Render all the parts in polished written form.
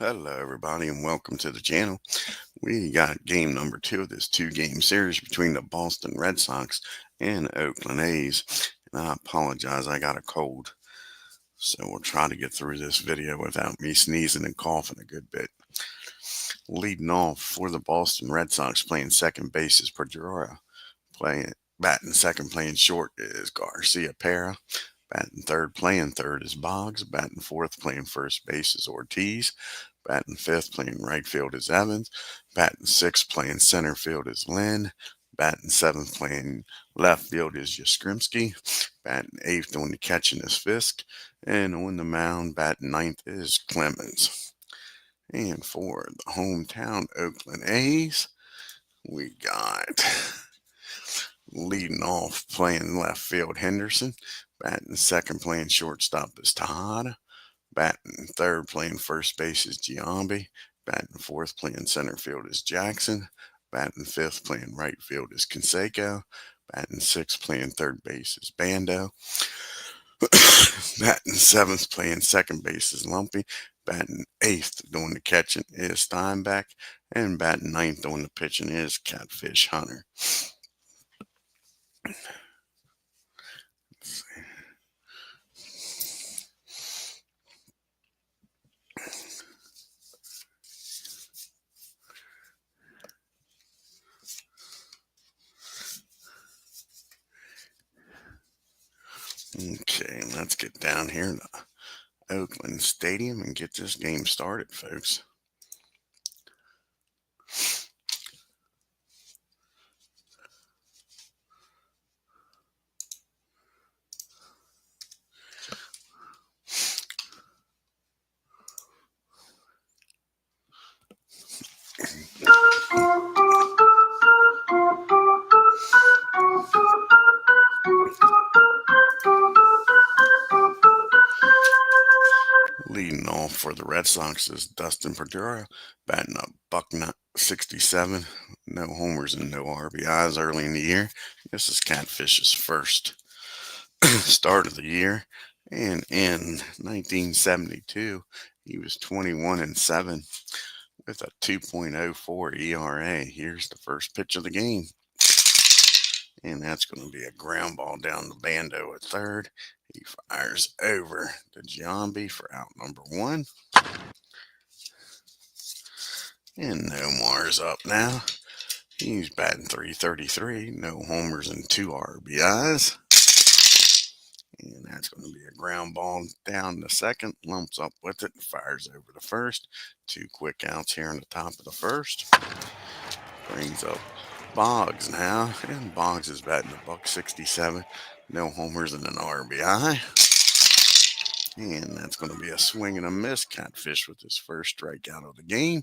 Hello, everybody, and welcome to the channel. We got game number 2 of this 2-game series between the Boston Red Sox and Oakland A's. And I apologize, I got a cold, so we'll try to get through this video without me sneezing and coughing a good bit. Leading off for the Boston Red Sox, playing second base is Pedroia. Batting second, playing short is Garcia Pera. Batting third is Boggs. Batting fourth, playing first base is Ortiz. Batting fifth, playing right field is Evans. Batting sixth, playing center field is Lynn. Batting seventh, playing left field is Yastrzemski. Batting eighth, on the catching is Fisk. And on the mound, batting ninth is Clemens. And for the hometown Oakland A's, we got leading off, playing left field, Henderson. Batting second, playing shortstop is Tejada. Batting third, playing first base is Giambi. Batting fourth, playing center field is Jackson. Batting fifth, playing right field is Canseco. Batting sixth, playing third base is Bando. Batting seventh, playing second base is Lumpy. Batting eighth, doing the catching is Steinbeck. And batting ninth, doing the pitching is Catfish Hunter. Okay, let's get down here to Oakland Stadium and get this game started, folks. Leading off for the Red Sox is Dustin Pedroia, batting a .67, no homers and no RBIs early in the year. This is Catfish's first start of the year, and in 1972, he was 21-7 with a 2.04 ERA. Here's the first pitch of the game. And that's going to be a ground ball down the Bando at third. He fires over to Giambi for out number one. And Nomar's up now. He's batting .333, no homers and 2 RBIs. And that's going to be a ground ball down the second. Lumps up with it, fires over to first. 2 quick outs here in the top of the first. Brings up Boggs now, and Boggs is batting a .67, no homers and an RBI. And that's going to be a swing and a miss. Catfish with his first strikeout of the game.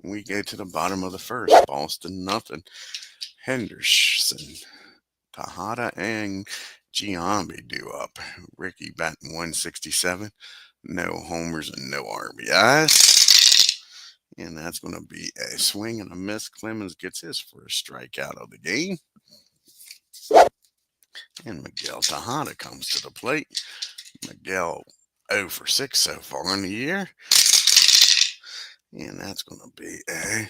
We go to the bottom of the first. Boston nothing. Henderson, Tejada, and Giambi due up. Ricky batting .167, no homers and no RBIs. And that's going to be a swing and a miss. Clemens gets his first strikeout of the game. And Miguel Tejada comes to the plate. Miguel 0 for 6 so far in the year. And that's going to be a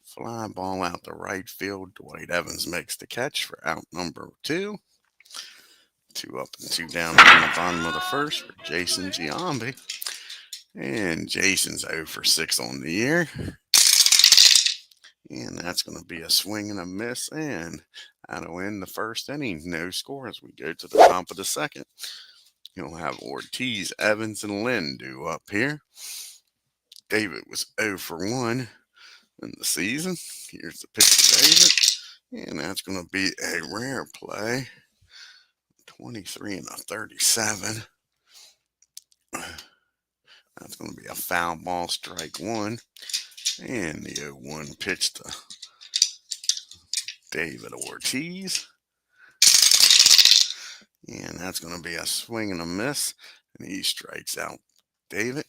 fly ball out to right field. Dwight Evans makes the catch for out number 2. 2 up and 2 down on the bottom of the first for Jason Giambi. And Jason's 0 for 6 on the year. And that's going to be a swing and a miss. And that'll end the first inning. No score as we go to the top of the second. You'll have Ortiz, Evans, and Lynn due up here. David was 0 for 1 in the season. Here's the pitch to David. And that's going to be a rare play. 23 and a 37. That's going to be a foul ball, strike one. And the 0-1 pitch to David Ortiz. And that's going to be a swing and a miss. And he strikes out David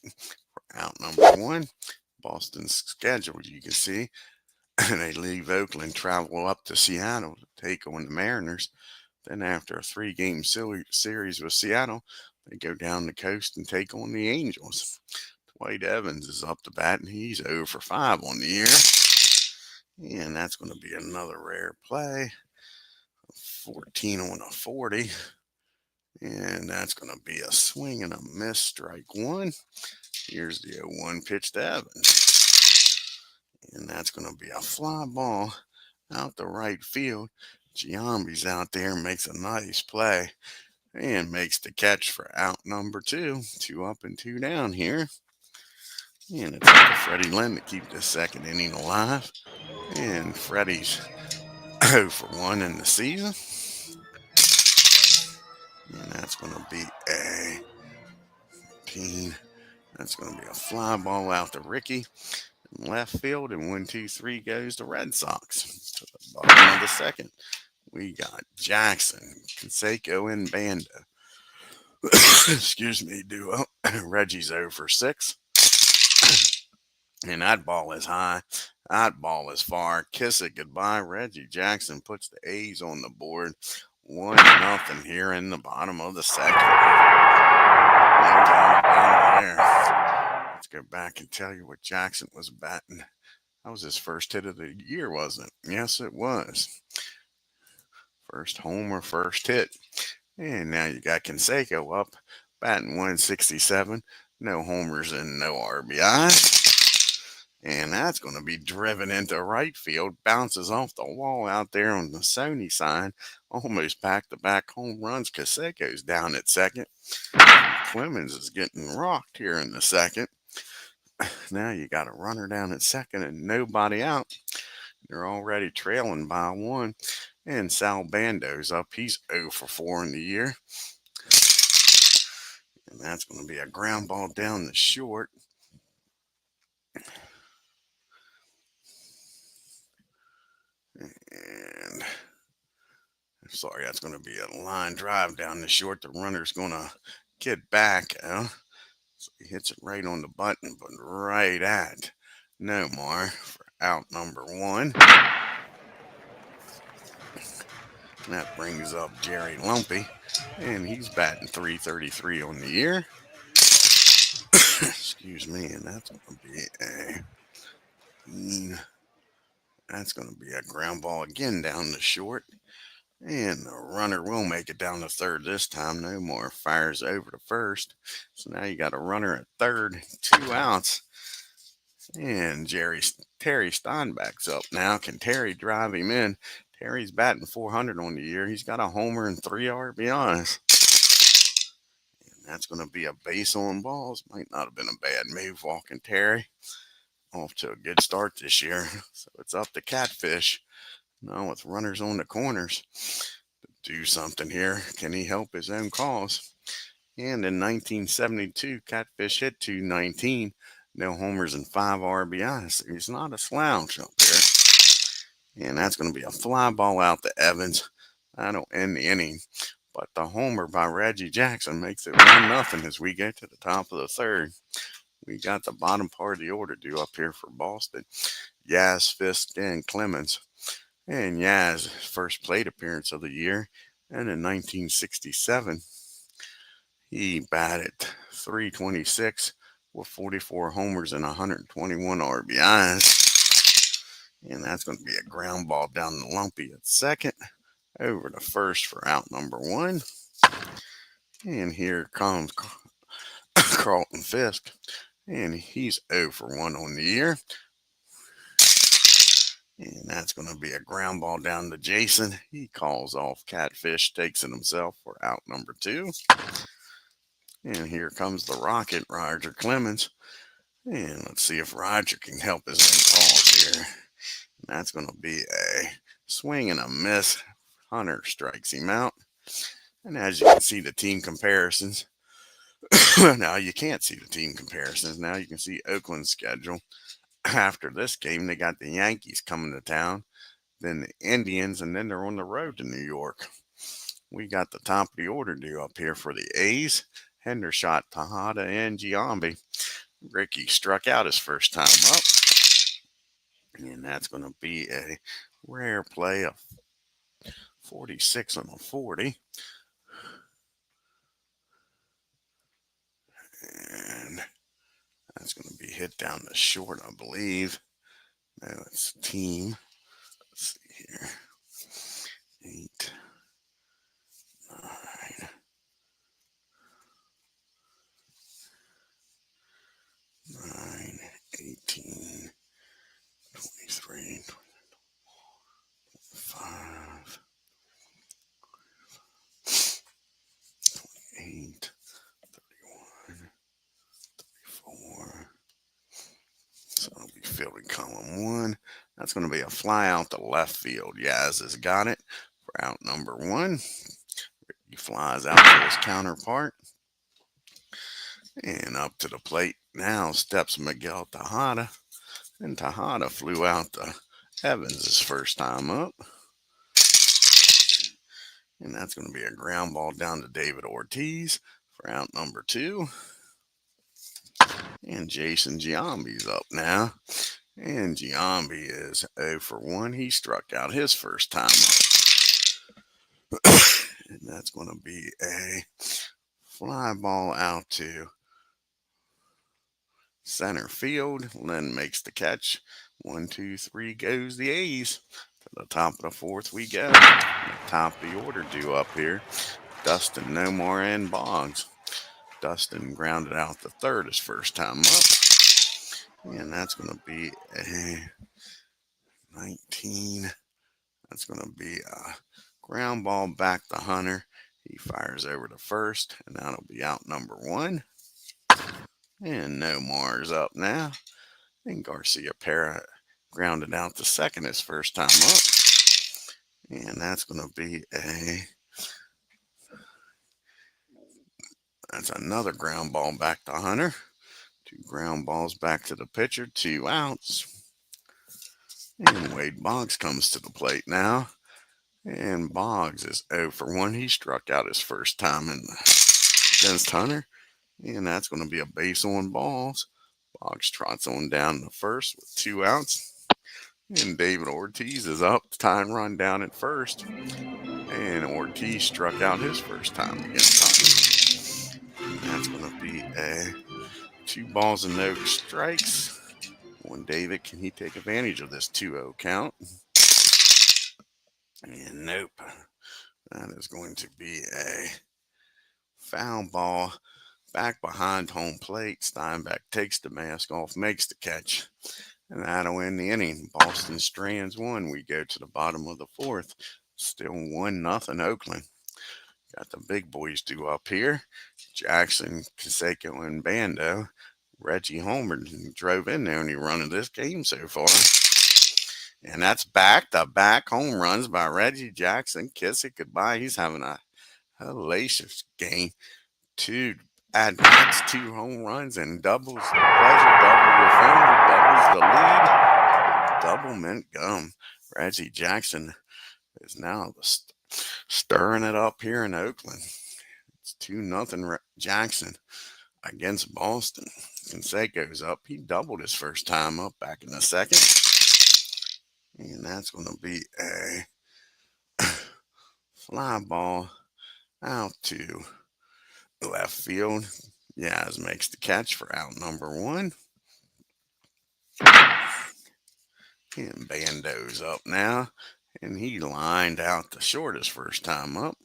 for out number 1. Boston's schedule, you can see. And they leave Oakland, travel up to Seattle to take on the Mariners. Then after a 3-game series with Seattle, they go down the coast and take on the Angels. White Evans is up to bat, and he's 0 for 5 on the year. And that's going to be another rare play. 14 on a 40. And that's going to be a swing and a miss, strike one. Here's the 0-1 pitch to Evans. And that's going to be a fly ball out the right field. Giambi's out there, makes a nice play, and makes the catch for out number 2. 2 up and 2 down here. And it's up to Freddie Lynn to keep this second inning alive. And Freddie's 0 for 1 in the season. And that's going to be a 15. That's going to be a fly ball out to Ricky in left field. And 1, 2, 3 goes to Red Sox. To the bottom of the second, we got Jackson, Canseco, and Bando. Excuse me, duo. Reggie's 0 for 6. And that ball is high. That ball is far. Kiss it goodbye. Reggie Jackson puts the A's on the board. 1-0 here in the bottom of the second. No doubt about it there. Let's go back and tell you what Jackson was batting. That was his first hit of the year, wasn't it? Yes, it was. First homer, first hit. And now you got Canseco up, batting 167. No homers and no RBIs. And that's going to be driven into right field. Bounces off the wall out there on the Sony side. Almost back-to-back home runs. Canseco's down at second. Clemens is getting rocked here in the second. Now you got a runner down at second and nobody out. They're already trailing by 1. And Sal Bando's up. He's 0 for 4 in the year. And that's going to be a ground ball down the short. And sorry, that's going to be a line drive down the short. The runner's going to get back. So he hits it right on the button, but right at Nomar for out number 1. And that brings up Jerry Lumpy, and he's batting .333 on the year. Excuse me, and that's going to be a ground ball again down the short. And the runner will make it down to third this time. No more. Fires over to first. So now you got a runner at third. 2 outs. And Terry Steinbach's up now. Can Terry drive him in? Terry's batting .400 on the year. He's got a homer and 3 RBIs. And that's going to be a base on balls. Might not have been a bad move walking Terry. Off to a good start this year. So it's up to Catfish. Now with runners on the corners, do something here. Can he help his own cause? And in 1972, Catfish hit .219. No homers and 5 RBIs. So he's not a slouch up there. And that's going to be a fly ball out to Evans. That'll end the inning. But the homer by Reggie Jackson makes it 1-0 as we get to the top of the third. We got the bottom part of the order due up here for Boston. Yaz, Fisk, and Clemens. And Yaz, first plate appearance of the year. And in 1967, he batted .326 with 44 homers and 121 RBIs. And that's going to be a ground ball down the Lumpy at second. Over to first for out number 1. And here comes Carlton Fisk. And he's 0 for 1 on the year. And that's going to be a ground ball down to Jason. He calls off Catfish, takes it himself for out number 2. And here comes the Rocket, Roger Clemens. And let's see if Roger can help his own cause here. And that's going to be a swing and a miss. Hunter strikes him out. And as you can see the team comparisons. Now you can't see the team comparisons. Now you can see Oakland's schedule. After this game, they got the Yankees coming to town, then the Indians, and then they're on the road to New York. We got the top of the order due up here for the A's. Hendershot, Tejada, and Giambi. Ricky struck out his first time up. And that's going to be a rare play of 46 on a 40. And that's going hit down the short, I believe. No, it's team. Let's see here. 8, 9, 9, 18, 23, 25, 8, 31, 34. So it'll be fielding column 1. That's going to be a fly out to left field. Yaz has got it for out number 1. He flies out to his counterpart. And up to the plate now steps Miguel Tejada. And Tejada flew out to Evans his first time up. And that's going to be a ground ball down to David Ortiz for out number 2. And Jason Giambi's up now. And Giambi is 0 for 1. He struck out his first time up. And that's going to be a fly ball out to center field. Lynn makes the catch. 1, 2, 3 goes the A's. To the top of the 4th we go. Top of the order due up here. Dustin Nomar and Boggs. Dustin grounded out the 3rd his first time up. And that's going to be a 19. That's going to be a ground ball back to Hunter. He fires over to 1st, and that'll be out number 1. And Nomar's up now. And Garcia Parra grounded out to 2nd his first time up. And that's going to be that's another ground ball back to Hunter. 2 ground balls back to the pitcher, 2 outs. And Wade Boggs comes to the plate now. And Boggs is 0 for 1. He struck out his first time against Hunter. And that's going to be a base on balls. Boggs trots on down to 1st with 2 outs. And David Ortiz is up. Tying run down at 1st. And Ortiz struck out his first time against Hunter. And that's going to be a 2 balls and no strikes. On David, can he take advantage of this 2-0 count? And nope. That is going to be a foul ball back behind home plate. Steinbeck takes the mask off, makes the catch. And that'll end the inning. Boston strands 1. We go to the bottom of the 4th. Still 1-0 Oakland. Got the big boys due up here. Jackson, Canseco, and Bando. Reggie Homer drove in the only run of this game so far. And that's back-to-back home runs by Reggie Jackson. Kiss it goodbye. He's having a hellacious game. 2 at-bats, 2 home runs, and doubles the pleasure, double your fun, doubles the lead. Double mint gum. Reggie Jackson is now stirring it up here in Oakland. It's 2-0 Jackson against Boston. Canseco's up. He doubled his first time up back in the 2nd. And that's going to be a fly ball out to left field. Yaz makes the catch for out number 1. And Bando's up now. And he lined out the short his first time up.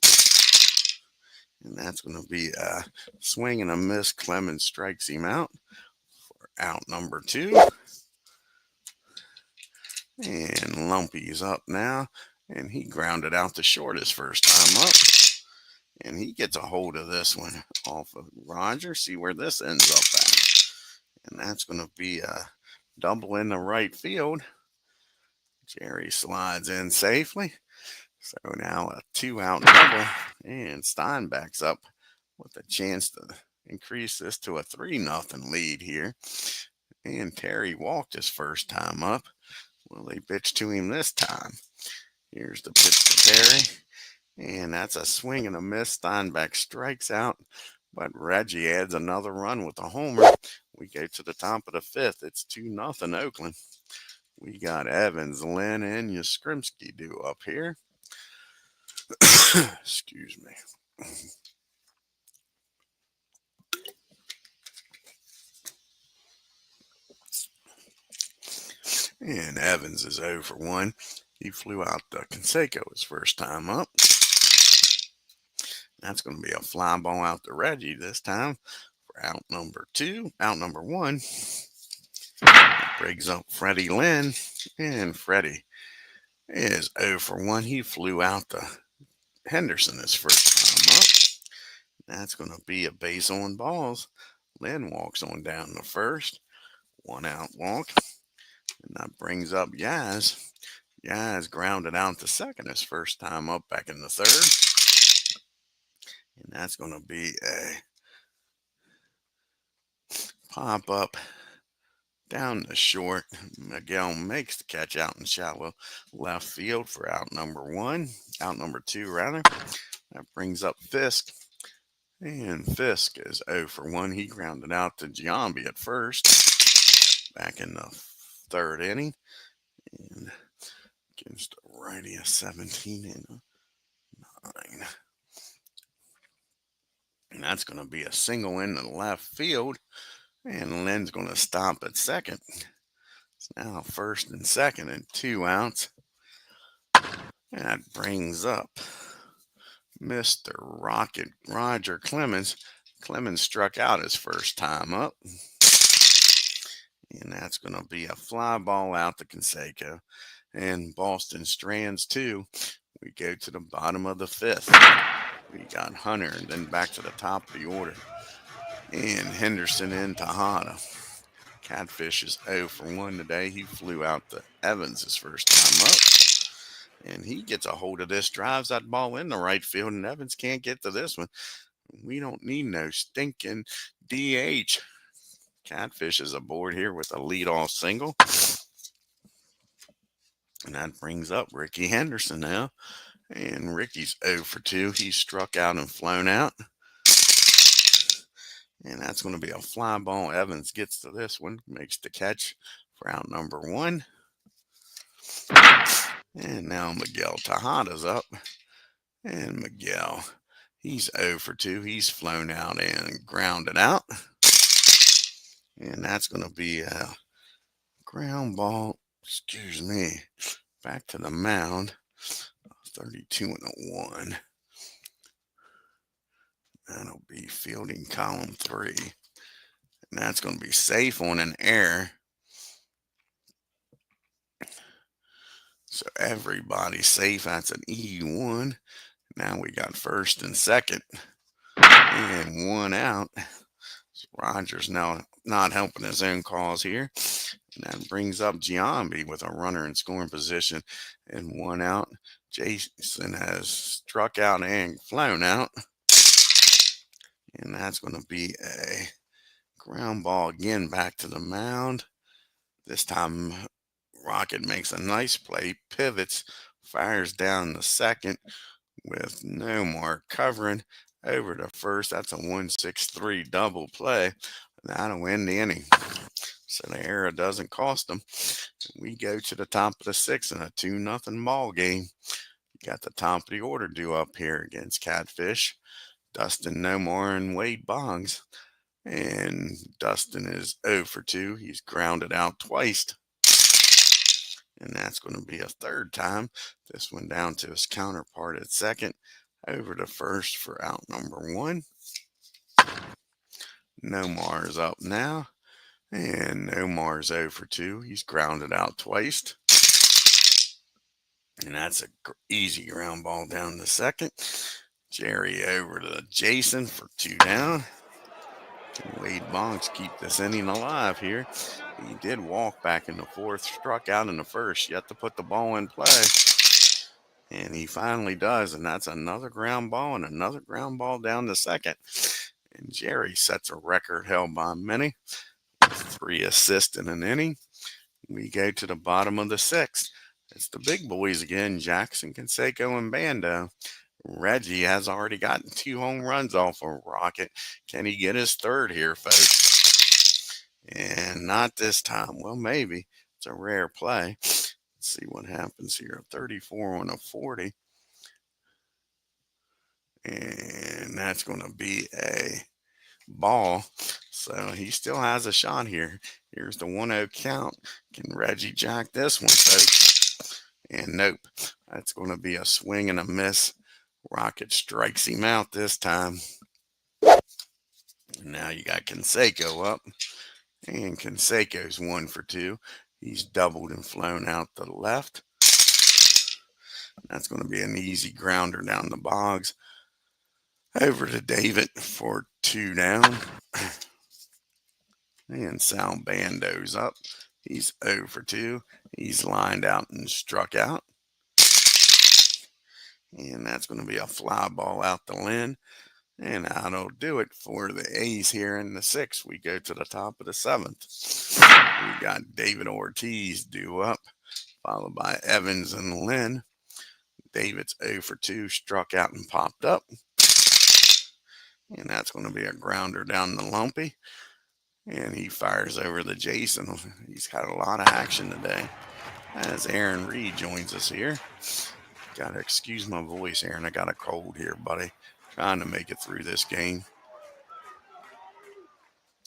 And that's going to be a swing and a miss. Clemens strikes him out for out number 2. And Lumpy's up now. And he grounded out the short his first time up. And he gets a hold of this one off of Roger. See where this ends up at. And that's going to be a double in the right field. Jerry slides in safely. So now a 2-out double. And Steinbeck's up with a chance to increase this to a 3-0 lead here. And Terry walked his first time up. Well, they pitched to him this time. Here's the pitch to Terry. And that's a swing and a miss. Steinbeck strikes out. But Reggie adds another run with a homer. We go to the top of the 5th. It's 2-0 Oakland. We got Evans, Lynn, and Yastrzemski due up here. Excuse me. And Evans is 0 for 1. He flew out the Canseco his first time up. That's going to be a fly ball out to Reggie this time for out number 2. Out number 1 brings up Freddie Lynn. And Freddie is 0 for 1. He flew out the Henderson his first time up. That's going to be a base on balls. Lynn walks on down the first. 1 out walk. And that brings up Yaz. Yaz grounded out the second his first time up back in the third. And that's going to be a pop up down the short. Miguel makes the catch out in shallow left field for out number 1. Out number 2, rather. That brings up Fisk. And Fisk is 0 for 1. He grounded out to Giambi at first back in the third inning. And gives the righty a 17 and a 9. And that's going to be a single into the left field. And Lynn's going to stop at second. It's now first and second and 2 outs. And that brings up Mr. Rocket Roger Clemens. Clemens struck out his first time up. And that's going to be a fly ball out to Canseco. And Boston Strands 2. We go to the bottom of the 5th. We got Hunter and then back to the top of the order. And Henderson and Tejada. Catfish is 0 for 1 today. He flew out to Evans his first time up. And he gets a hold of this, drives that ball in the right field, and Evans can't get to this one. We don't need no stinking DH. Catfish is aboard here with a leadoff single. And that brings up Ricky Henderson now. And Ricky's 0 for 2. He's struck out and flown out. And that's going to be a fly ball. Evans gets to this one, makes the catch for out number 1. And now Miguel Tejada's up. And Miguel, he's 0 for 2. He's flown out and grounded out. And that's going to be a ground ball, back to the mound. 32 and a 1. That'll be fielding column 3. And that's going to be safe on an error. So everybody's safe. That's an E1. Now we got first and second. And 1 out. So Rogers now not helping his own cause here. And that brings up Giambi with a runner in scoring position. And 1 out. Jason has struck out and flown out. And that's going to be a ground ball again back to the mound. This time Rocket makes a nice play, pivots, fires down the second with Nomar covering over to first. That's a 1-6-3 double play. That'll end the inning. So the error doesn't cost them. We go to the top of the 6th in a 2-0 ball game. You got the top of the order due up here against Catfish. Dustin Nomar and Wade Boggs. And Dustin is 0 for 2. He's grounded out twice. And that's going to be a third time. This one down to his counterpart at second. Over to first for out number 1. Nomar is up now. And Nomar's 0 for 2. He's grounded out twice. And that's an easy ground ball down to second. Jerry over to Jason for 2 down. Can Wade Boggs keep this inning alive here? He did walk back in the 4th, struck out in the 1st, yet to put the ball in play. And he finally does, and that's another ground ball and another ground ball down to second. And Jerry sets a record held by many, 3 assists in an inning. We go to the bottom of the 6th. It's the big boys again, Jackson, Canseco, and Bando. Reggie has already gotten 2 home runs off of Rocket. Can he get his 3rd here, folks? And not this time. Well, maybe. It's a rare play. Let's see what happens here. 34 on a 40. And that's going to be a ball. So he still has a shot here. Here's the 1-0 count. Can Reggie jack this one, folks? And nope. That's going to be a swing and a miss. Rocket strikes him out this time. Now you got Canseco up. And Canseco's 1 for 2. He's doubled and flown out the left. That's going to be an easy grounder down the bogs. Over to David for 2 down. And Sal Bando's up. He's 0 for 2. He's lined out and struck out. And that's going to be a fly ball out the line. And that'll do it for the A's here in the 6th. We go to the top of the 7th. We got David Ortiz due up, followed by Evans and Lynn. David's 0 for 2, struck out and popped up. And that's going to be a grounder down the lumpy. And he fires over the Jason. He's got a lot of action today. As Aaron Reed joins us here. Gotta excuse my voice, Aaron. I got a cold here, buddy. Trying to make it through this game.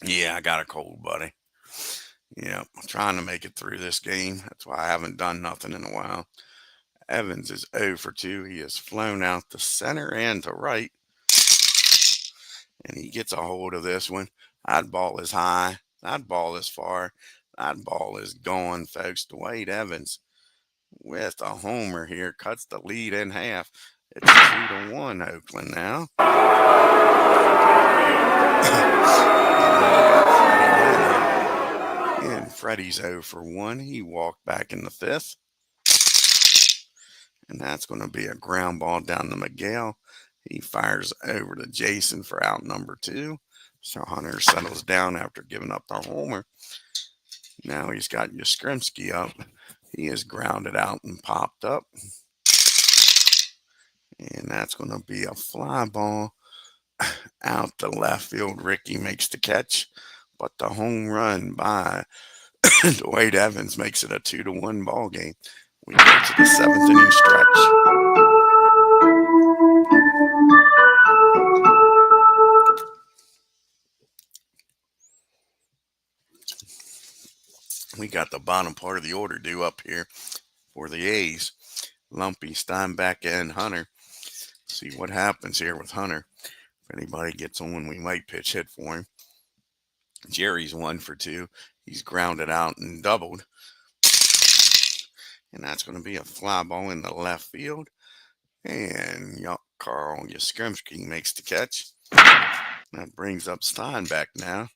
Yeah, I got a cold, buddy. Yeah, I'm trying to make it through this game. That's why I haven't done nothing in a while. Evans is 0 for 2. He has flown out to center and to right. And he gets a hold of this one. That ball is high. That ball is far. That ball is gone, folks. Dwight Evans with a homer here cuts the lead in half. It's 2-1 Oakland now. And Freddie's 0 for 1. He walked back in the 5th. And that's going to be a ground ball down to Miguel. He fires over to Jason for out number 2. So Hunter settles down after giving up the homer. Now he's got Yastrzemski up. He is grounded out and popped up. And that's going to be a fly ball out to left field. Ricky makes the catch. But the home run by Dwight Evans makes it a 2-1 ball game. We go to the 7th inning stretch. We got the bottom part of the order due up here for the A's. Lumpy, Steinbeck, and Hunter. See what happens here with Hunter. If anybody gets on, we might pitch hit for him. Jerry's 1 for 2. He's grounded out and doubled. And that's going to be a fly ball in the left field. And Carl Yastrzemski makes the catch. That brings up Steinbeck now.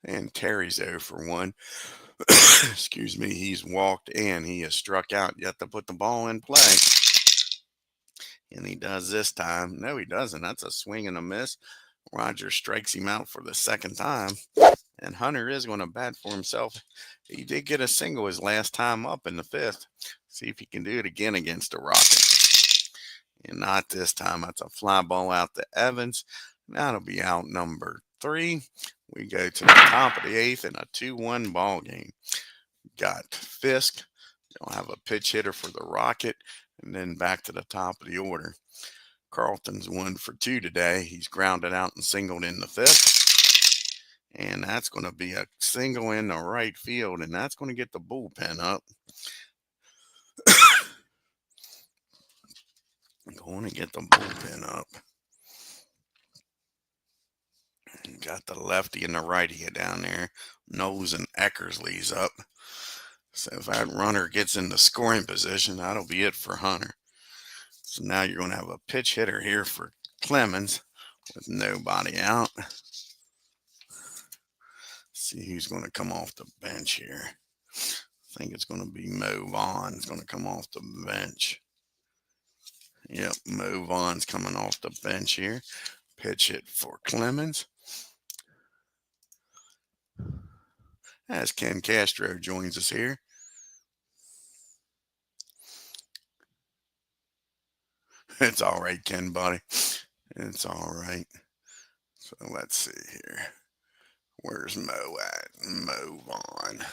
And Terry's 0 for 1. Excuse me, he's walked and he has struck out yet to put the ball in play. And he does this time. No, he doesn't. That's a swing and a miss. Roger strikes him out for the 2nd time. And Hunter is going to bat for himself. He did get a single his last time up in the 5th. See if he can do it again against the Rockets. And not this time. That's a fly ball out to Evans. That'll be out number 3. We go to the top of the 8th in a 2-1 ball game. Got Fisk. You'll have a pitch hitter for the Rocket. And then back to the top of the order. Carlton's 1 for 2 today. He's grounded out and singled in the 5th. And that's going to be a single in the right field. And that's going to get the bullpen up. Going to get the bullpen up. Got the lefty and the righty down there. Knowles and Eckersley's up. So if that runner gets in the scoring position, that'll be it for Hunter. So now you're going to have a pitch hitter here for Clemens with nobody out. See who's going to come off the bench here. I think it's going to be Mo Vaughn's going to come off the bench. Yep, Mo Vaughn's coming off the bench here. Pitch hit for Clemens. As Ken Castro joins us here. It's all right, Ken, buddy. It's all right. So let's see here. Where's Mo at? Mo Vaughn.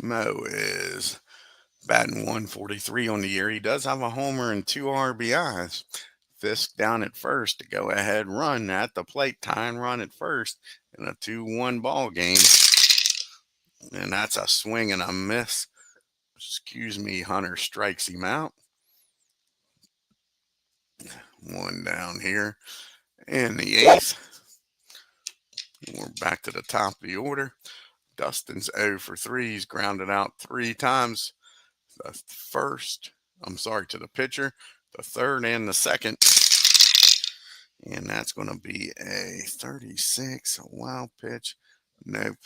Mo is batting 143 on the year. He does have a homer and 2 RBIs. Fisk down at first to go ahead run at the plate, tie and run at first in a 2-1 ball game. And that's a swing and a miss. Excuse me, Hunter strikes him out. One down here. In the 8th, we're back to the top of the order. Dustin's 0 for 3. He's grounded out 3 times. The first, to the pitcher, the third, and the second. And that's going to be a 36, a wild pitch. Nope,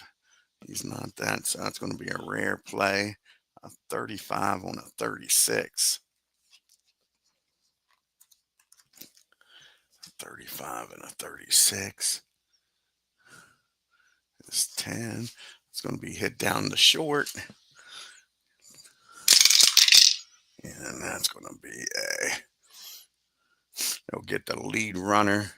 he's not that. So that's going to be a rare play. A 35 on a 36. 35 and a 36. It's 10. It's going to be hit down the short. And that's going to be they'll get the lead runner.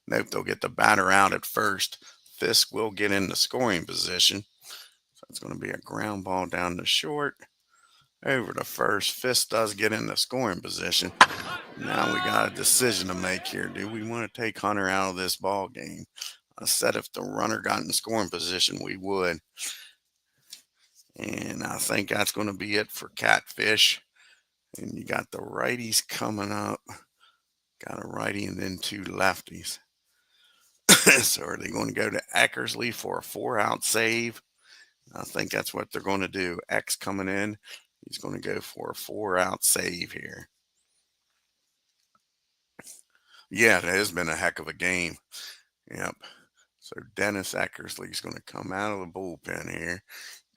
Nope, they'll get the batter out at first. Fisk will get in the scoring position. So it's going to be a ground ball down the short. Over to first. Fisk does get in the scoring position. Now we got a decision to make here. Do we want to take Hunter out of this ball game? I said if the runner got in the scoring position, we would. And I think that's going to be it for Catfish. And you got the righties coming up. Got a righty and then 2 lefties. So are they going to go to Eckersley for a 4-out save? I think that's what they're going to do. X coming in. He's going to go for a 4-out save here. Yeah, it has been a heck of a game. Yep. So Dennis Eckersley is going to come out of the bullpen here,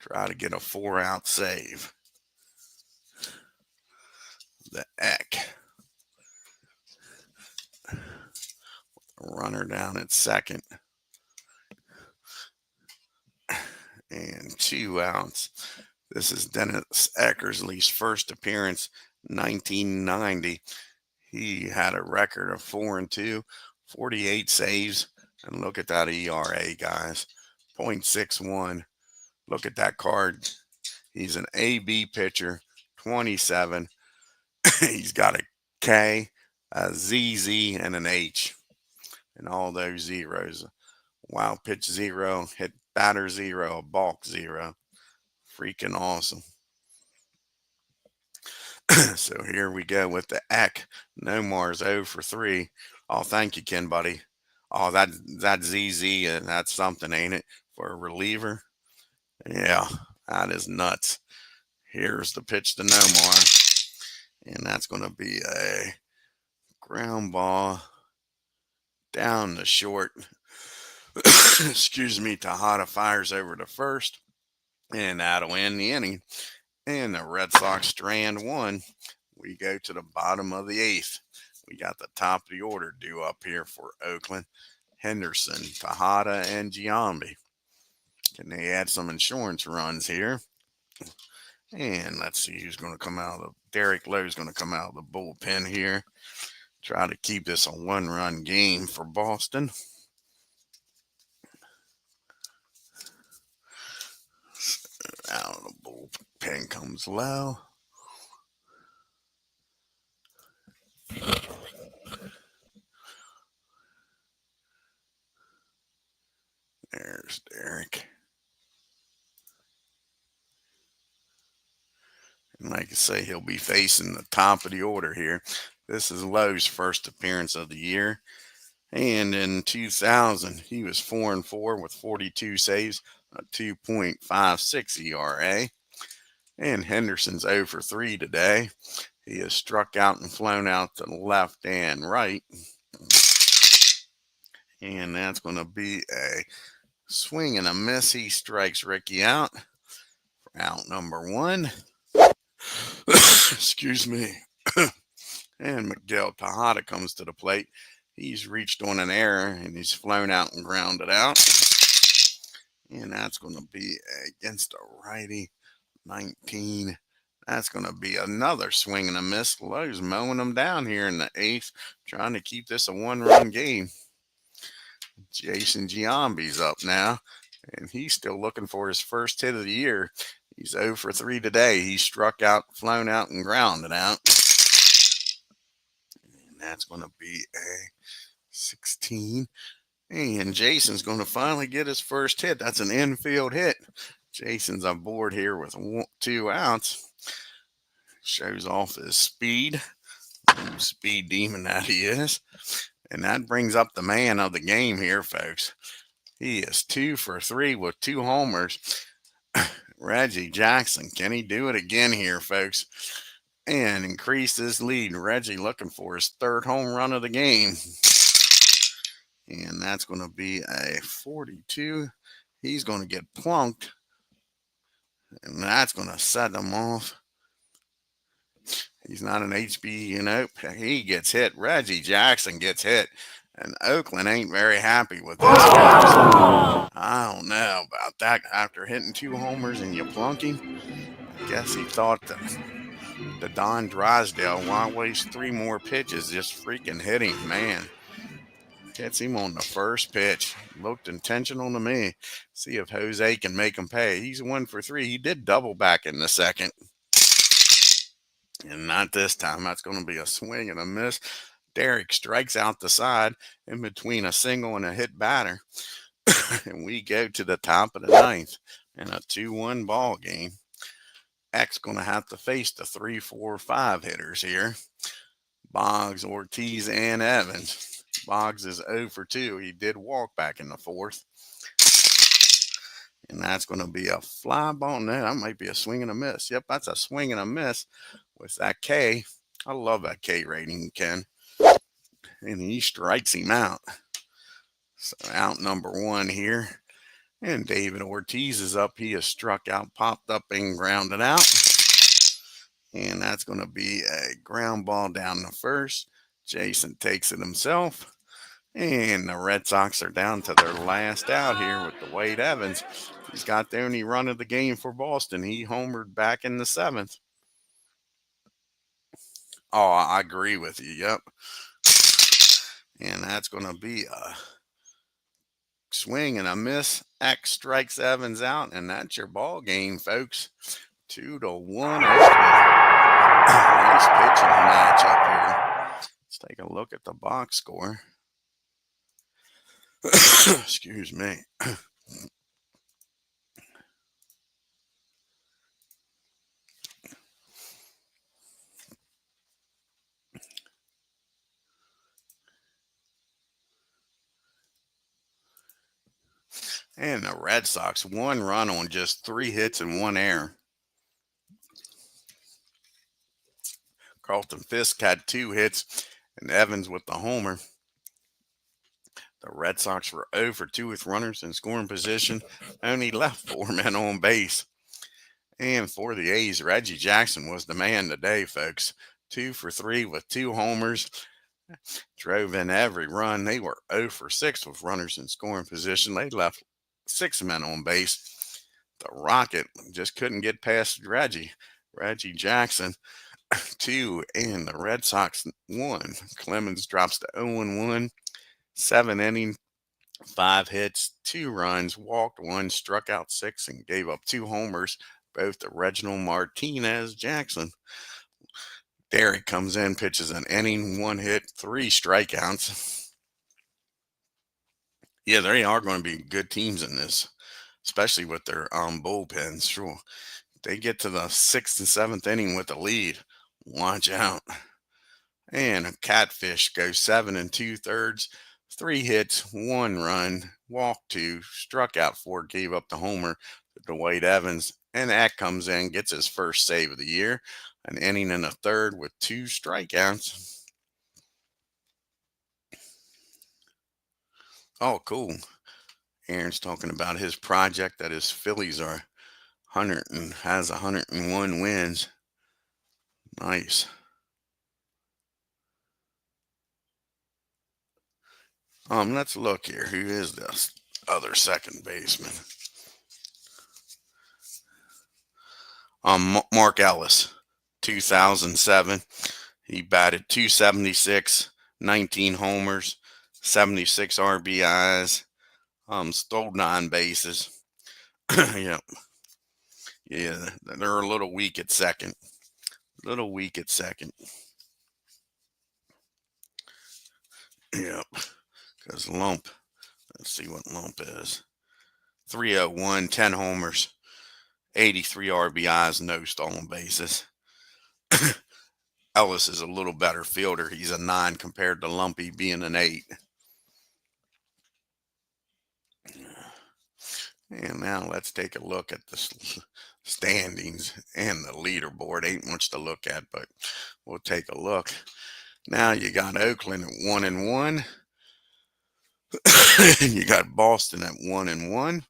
try to get a 4-out save. The Eck. Runner down at second. And 2 outs. This is Dennis Eckersley's first appearance, 1990. He had a record of 4-2, 48 saves. And look at that ERA, guys, 0.61. Look at that card. He's an AB pitcher, 27. He's got a K, a ZZ, and an H. And all those zeros. Wild pitch 0, hit batter 0, a balk 0. Freaking awesome. So here we go with the Eck. Nomar's 0 for 3. Oh, thank you, Ken, buddy. Oh, that ZZ, and that's something, ain't it? For a reliever. Yeah, that is nuts. Here's the pitch to Nomar. And that's going to be a ground ball down the short. Excuse me, Tejada fires over to first. And that'll end the inning. And the Red Sox strand 1. We go to the bottom of the 8th. We got the top of the order due up here for Oakland. Henderson, Tejada, and Giambi. Can they add some insurance runs here? And let's see who's going to come out of the... Derek Lowe's going to come out of the bullpen here. Try to keep this a 1-run game for Boston. Out of the bullpen comes Lowe. There's Derek. And like I say, he'll be facing the top of the order here. This is Lowe's first appearance of the year. And in 2000, he was 4-4 with 42 saves, a 2.56 ERA. And Henderson's 0 for 3 today. He has struck out and flown out to the left and right. And that's going to be a swing and a miss. He strikes Ricky out for out number 1. Excuse me. And Miguel Tejada comes to the plate. He's reached on an error and he's flown out and grounded out. And that's going to be against a righty, 19. That's going to be another swing and a miss. Lowe's mowing them down here in the 8th, trying to keep this a 1-run game. Jason Giambi's up now, and he's still looking for his first hit of the year. He's 0 for 3 today. He struck out, flown out, and grounded out. that's going to be a 16. And Jason's going to finally get his first hit. That's an infield hit. Jason's on board here with 2 outs. Shows off his speed. Speed demon that he is. And that brings up the man of the game here, folks. He is 2 for 3 with 2 homers. Reggie Jackson. Can he do it again here, folks? And increase his lead. Reggie looking for his 3rd home run of the game. And that's going to be a 42. He's going to get plunked. And that's going to set him off. He's not an HB, he gets hit. Reggie Jackson gets hit. And Oakland ain't very happy with this. I don't know about that. After hitting 2 homers and you plunk him, I guess he thought that the Don Drysdale, why waste 3 more pitches? Just freaking hit him, man. Hits him on the first pitch. Looked intentional to me. See if Jose can make him pay. He's 1 for 3. He did double back in the second. And not this time. That's going to be a swing and a miss. Derek strikes out the side in between a single and a hit batter. And we go to the top of the 9th in a 2-1 ball game. X going to have to face the 3, 4, 5 hitters here. Boggs, Ortiz, and Evans. Boggs is 0 for 2. He did walk back in the 4th. And that's going to be a fly ball. No, that might be a swing and a miss. Yep, that's a swing and a miss with that K. I love that K rating, Ken. And he strikes him out. So out number 1 here. And David Ortiz is up. He is struck out, popped up, and grounded out. And that's going to be a ground ball down the first. Jason takes it himself. And the Red Sox are down to their last out here with the Wade Evans. He's got the only run of the game for Boston. He homered back in the 7th. Oh, I agree with you. Yep. And that's going to be a swing and a miss. X strikes Evans out, and that's your ball game, folks. 2-1. Nice pitching matchup here. Let's take a look at the box score. Excuse me. And the Red Sox, 1 run on just 3 hits and 1 error. Carlton Fisk had 2 hits, and Evans with the homer. The Red Sox were 0 for 2 with runners in scoring position. Only left 4 men on base. And for the A's, Reggie Jackson was the man today, folks. 2 for 3 with 2 homers. Drove in every run. They were 0 for 6 with runners in scoring position. They left 6 men on base. The Rocket just couldn't get past Reggie. Reggie Jackson, 2, and the Red Sox 1. Clemens drops to 0-1. 7 innings, 5 hits, 2 runs, walked 1, struck out 6, and gave up 2 homers, both to Reginald Martinez Jackson. Derek comes in, pitches an inning, 1 hit, 3 strikeouts. Yeah, they are going to be good teams in this, especially with their bullpens. Sure, they get to the 6th and 7th inning with a lead. Watch out. And a Catfish goes 7 2/3, 3 hits, 1 run, walked 2, struck out 4, gave up the homer to Wade Evans. And that comes in, gets his first save of the year. An inning and a third with 2 strikeouts. Oh, cool. Aaron's talking about his project that his Phillies are 100 and has 101 wins. Nice. Let's look here. Who is this other second baseman? Mark Ellis, 2007. He batted .276, 19 homers, 76 RBIs, stole 9 bases. Yeah, they're a little weak at second. Yep, because Lump, let's see what Lump is. 301, 10 homers, 83 RBIs, no stolen bases. Ellis is a little better fielder. He's a 9 compared to Lumpy being an 8. And now let's take a look at the standings and the leaderboard. Ain't much to look at, but we'll take a look. Now you got Oakland at 1-1. You got Boston at 1-1.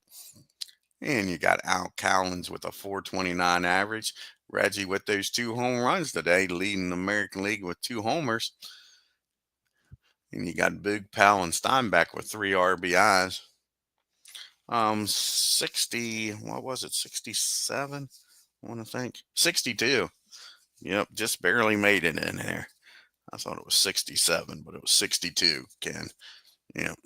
And you got Al Cowens with a 429 average. Reggie with those 2 home runs today, leading the American League with 2 homers. And you got Big Pal and Steinbeck with 3 RBIs. 60, what was it? 67? I want to think. 62. Yep, just barely made it in there. I thought it was 67, but it was 62, Ken. Yep.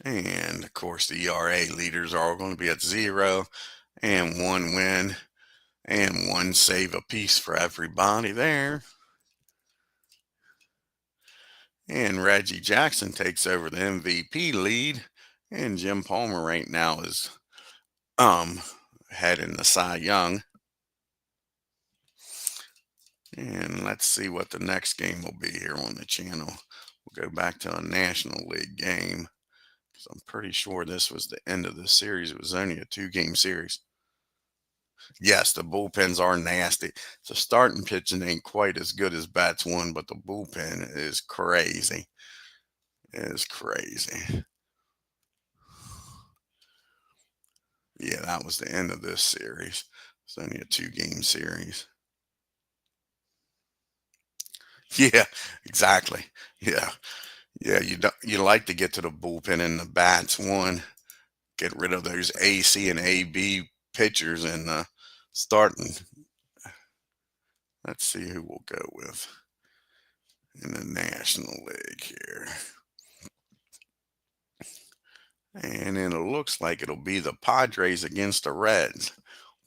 And of course, the ERA leaders are all going to be at 0 and 1 win and 1 save apiece for everybody there. And Reggie Jackson takes over the MVP lead, and Jim Palmer right now is heading the Cy Young. And let's see what the next game will be here on the channel. We'll go back to a National League game, because I'm pretty sure this was the end of the series. It was only a 2-game series. Yes, the bullpens are nasty. So starting pitching ain't quite as good as bats one, but the bullpen is crazy. It is crazy. Yeah, that was the end of this series. It's only a 2-game series. Yeah, exactly. Yeah. Yeah, you like to get to the bullpen and the bats one, get rid of those AC and AB pitchers and starting. Let's see who we'll go with in the National League here. And then it looks like it'll be the Padres against the Reds.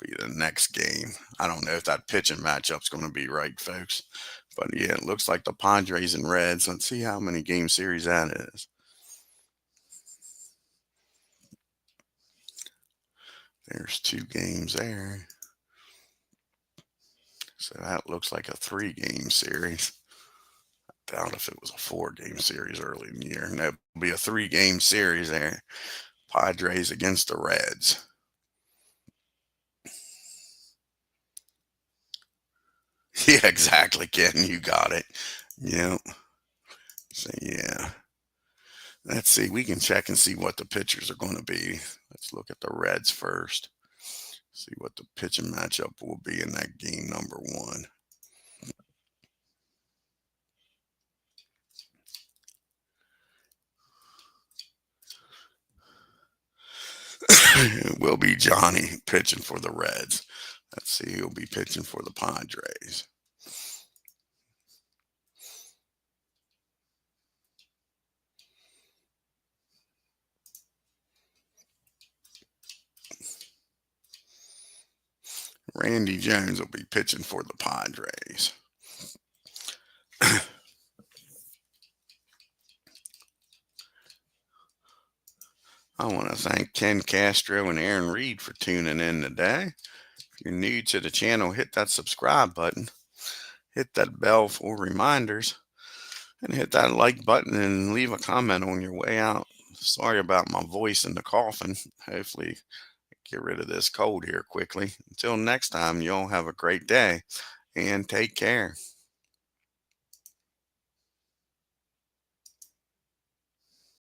Be the next game. I don't know if that pitching matchup's going to be right, folks. But yeah, it looks like the Padres and Reds. Let's see how many game series that is. There's 2 games there. So that looks like a 3-game series. I doubt if it was a 4-game series early in the year. No, it'll be a 3-game series there. Padres against the Reds. Yeah, exactly, Ken. You got it. Yep. So yeah. Let's see. We can check and see what the pitchers are going to be. Let's look at the Reds first. See what the pitching matchup will be in that game number 1. It will be Johnny pitching for the Reds. Let's see. He'll be pitching for the Padres. Randy Jones will be pitching for the Padres. I want to thank Ken Castro and Aaron Reed for tuning in today. If you're new to the channel, hit that subscribe button, hit that bell for reminders, and hit that like button and leave a comment on your way out. Sorry about my voice and the coughing. Hopefully get rid of this cold here quickly. Until next time, y'all have a great day and take care.